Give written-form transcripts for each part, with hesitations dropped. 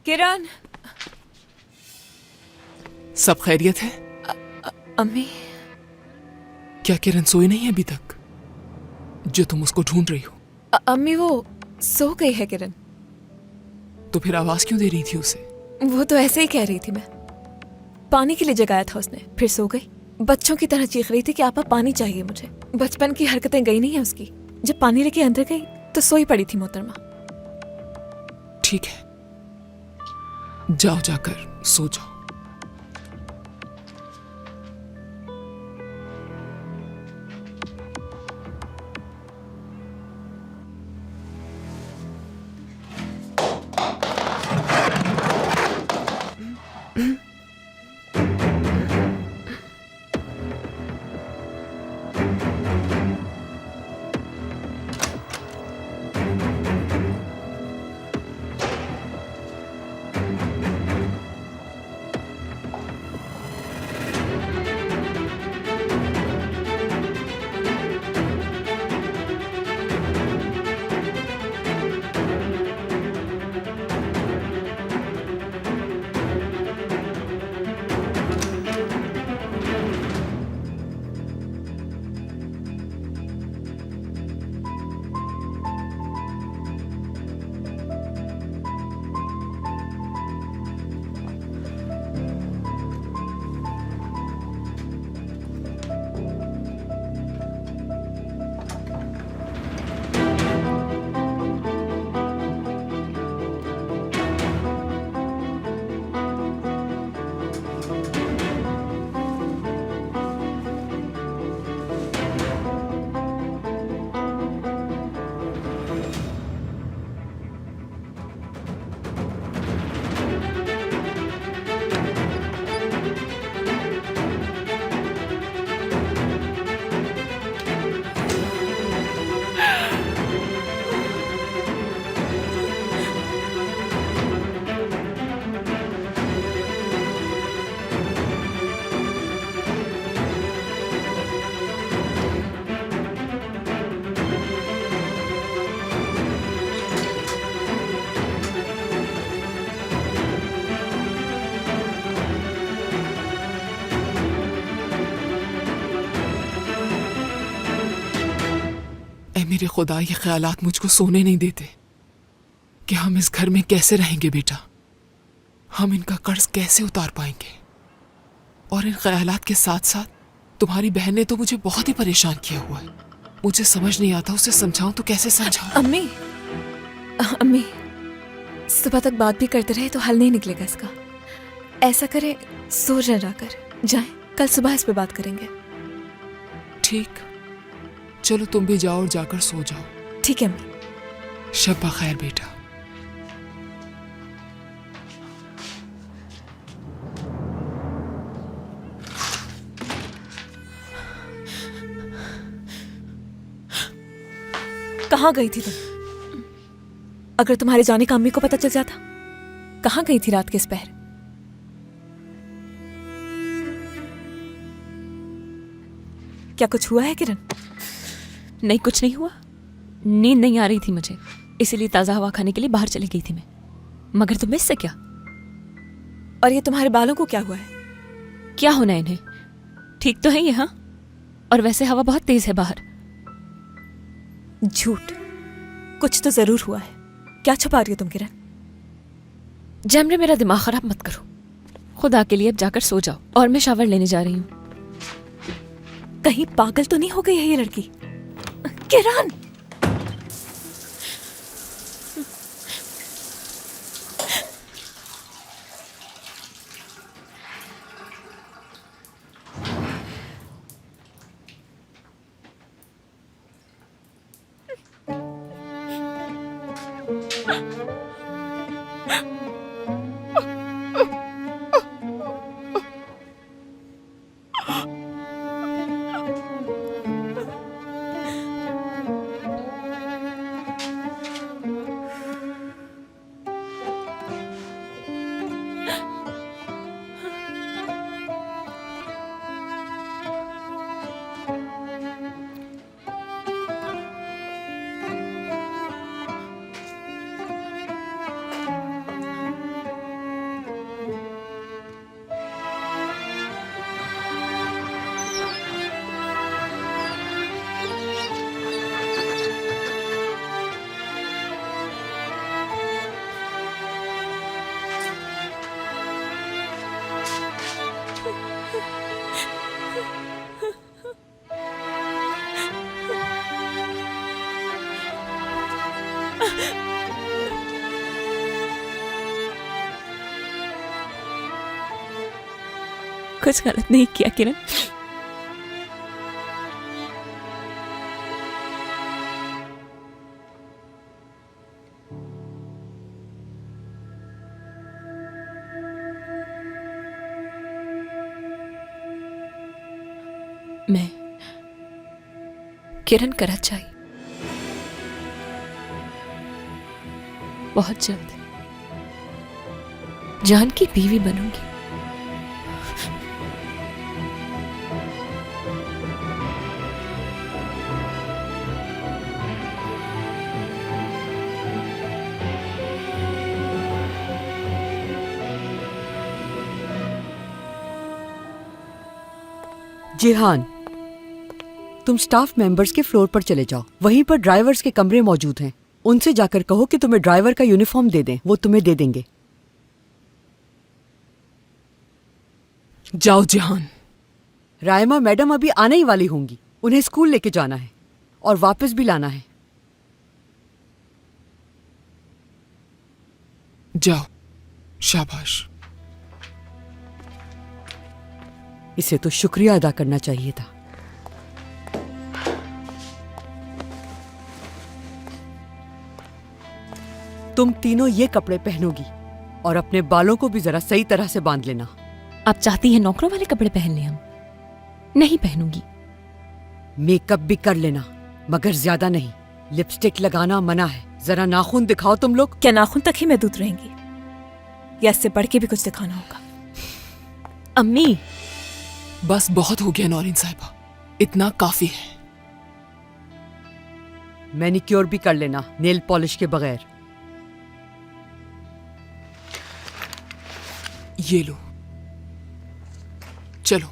किरण। सब खैरियत है? अम्मी। क्या किरण सोई नहीं है अभी तक जो तुम उसको ढूंढ रही हो? अम्मी वो सो गई है किरण। तो फिर आवाज क्यों दे रही थी उसे? वो तो ऐसे ही कह रही थी, मैं पानी के लिए जगाया था उसने, फिर सो गई। बच्चों की तरह चीख रही थी कि आपा पानी चाहिए मुझे। बचपन की हरकतें गई नहीं है उसकी। जब पानी लेके अंदर गई तो सोई पड़ी थी मोहतरमा। ठीक है, जाओ जाकर सो जाओ। मेरे खुदा, ये ख्यालात मुझको सोने नहीं देते कि हम इस घर में कैसे रहेंगे बेटा। हम इनका कर्ज कैसे उतार पाएंगे। और इन ख्यालात के साथ साथ तुम्हारी बहन ने तो मुझे बहुत ही परेशान किया हुआ है। मुझे समझ नहीं आता, उसे समझाऊं तो कैसे समझाऊं। अम्मी, अम्मी सुबह तक बात भी करते रहे तो हल नहीं निकलेगा इसका। ऐसा करे सो जाकर जाए, कल सुबह इस पे बात करेंगे। ठीक, चलो तुम भी जाओ और जाकर सो जाओ। ठीक है अम्मी। शब खैर बेटा। कहाँ गई थी तुम? अगर तुम्हारे जाने का अम्मी को पता चल जाता, कहाँ गई थी रात के इस पहर? क्या कुछ हुआ है किरण? नहीं, कुछ नहीं हुआ। नींद नहीं आ रही थी मुझे, इसीलिए ताज़ा हवा खाने के लिए बाहर चली गई थी मैं। मगर तुम्हें इससे क्या? और ये तुम्हारे बालों को क्या हुआ है? क्या होना है इन्हें? ठीक तो है ये, हाँ। और वैसे हवा बहुत तेज है बाहर। झूठ, कुछ तो जरूर हुआ है। क्या छुपा रही हो तुम किरण? जैमरे, मेरा दिमाग खराब मत करो। खुदा के लिए अब जाकर सो जाओ, और मैं शावर लेने जा रही हूँ। कहीं पागल तो नहीं हो गई है ये लड़की? किरण! कुछ गलत नहीं किया किरण। मैं किरण कराचाई बहुत जल्द जान की बीवी बनूंगी। जिहान, तुम स्टाफ मेंबर्स के फ्लोर पर चले जाओ। वहीं पर ड्राइवर्स के कमरे मौजूद हैं। उनसे जाकर कहो कि तुम्हें ड्राइवर का यूनिफॉर्म दे दें, वो तुम्हें दे देंगे। जाओ जिहान। रायमा मैडम अभी आने ही वाली होंगी। उन्हें स्कूल लेके जाना है और वापस भी लाना है। जाओ, शाबाश। इसे तो शुक्रिया अदा करना चाहिए था। तुम तीनों ये कपड़े पहनोगी और अपने बालों को भी जरा सही तरह से बांध लेना। आप चाहती हैं नौकरों वाले कपड़े पहन लें हम? नहीं पहनूंगी। मेकअप भी कर लेना, मगर ज्यादा नहीं। लिपस्टिक लगाना मना है। जरा नाखून दिखाओ तुम लोग। क्या नाखून तक ही महदूद रहेंगी या इससे बढ़ के भी कुछ दिखाना होगा? अम्मी, बस बहुत हो गया नौरीन साहिबा, इतना काफी है। मैनिक्योर भी कर लेना नेल पॉलिश के बगैर। ये लो, चलो।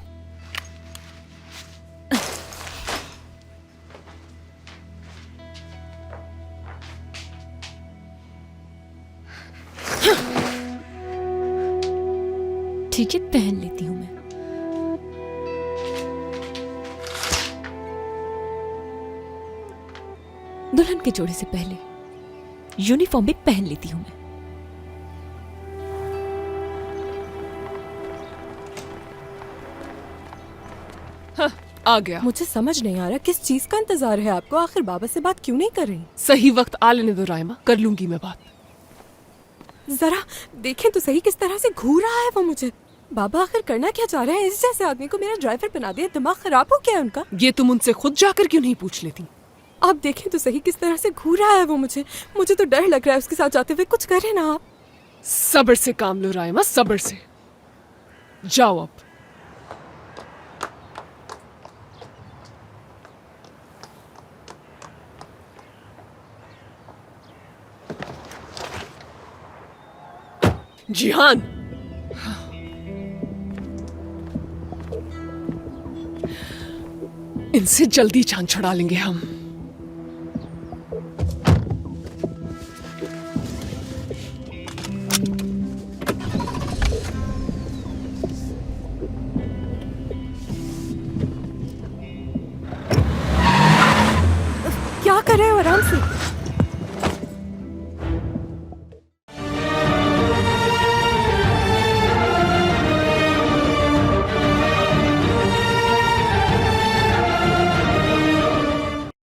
ठीक है, पहन लेती हूं मैं। दुल्हन के जोड़े से पहले यूनिफॉर्म भी पहन लेती हूं मैं। आ गया। मुझे समझ नहीं आ रहा किस चीज का इंतजार है आपको। आखिर बाबा से बात क्यों नहीं कर रही? सही वक्त आ लेने दो रायमा, कर लूंगी मैं बात। जरा देखें तो सही किस तरह से घूर रहा है वो मुझे। बाबा आखिर करना क्या चाह रहे हैं? इस जैसे आदमी को मेरा ड्राइवर बना दिया। दिमाग खराब हो गया है उनका। ये तुम उनसे खुद जाकर क्यों नहीं पूछ लेती? आप देखें तो सही किस तरह से घूर रहा है वो मुझे। मुझे तो डर लग रहा है उसके साथ जाते हुए। कुछ करें ना आप। सब्र से काम लो रायमा, सब्र से। जाओ अब। जिहान, इनसे जल्दी जान छुड़ा लेंगे हम। क्या कर रहे हो? आराम से।